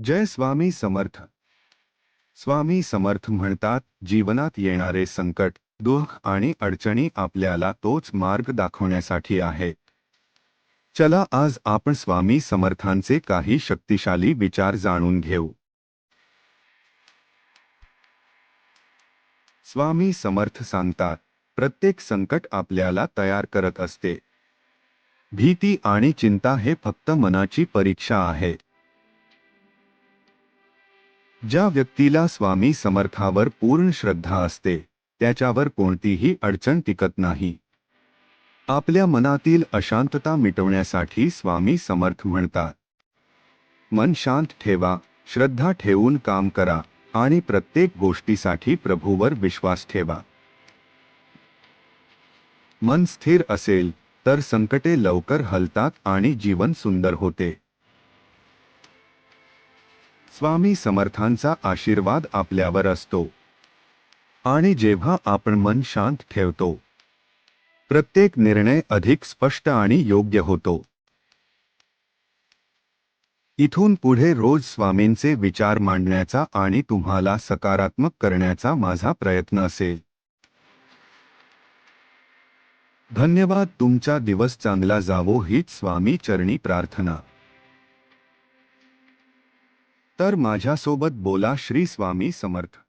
जय स्वामी समर्थ. स्वामी समर्थ म्हणतात, जीवनात येणारे संकट, दुःख आणि अडचणी आपल्याला तोच मार्ग दाखवण्यासाठी आहे. चला आज आपण स्वामी समर्थांचे काही शक्तिशाली विचार जाणून घेऊ. स्वामी समर्थ सांगतात, प्रत्येक संकट आपल्याला तयार करत असते. भीती आणि चिंता हे फक्त मनाची परीक्षा आहे. ज्या व्यक्तीला स्वामी समर्थावर पूर्ण श्रद्धा असते, त्याच्यावर कोणतीही अडचण टिकत नाही. आपल्या मनातील अशांतता मिटवण्यासाठी स्वामी समर्थ म्हणतात, मन शांत ठेवा, श्रद्धा ठेवून काम करा आणि प्रत्येक गोष्टीसाठी प्रभूवर विश्वास ठेवा. मन स्थिर असेल तर संकटे लवकर हलतात आणि जीवन सुंदर होते. स्वामी समर्थांचा आशीर्वाद आपल्यावर असतो. आणि जेव्हा आपण मन शांत ठेवतो, प्रत्येक निर्णय अधिक स्पष्ट आणि योग्य होतो. इथून पुढे रोज स्वामींचे विचार मांडण्याचा आणि तुम्हाला सकारात्मक करण्याचा माझा प्रयत्न असेल. धन्यवाद. तुमचा दिवस चांगला जावो हीच स्वामी चरणी प्रार्थना. तर माझ्यासोबत बोला. श्री स्वामी समर्थ.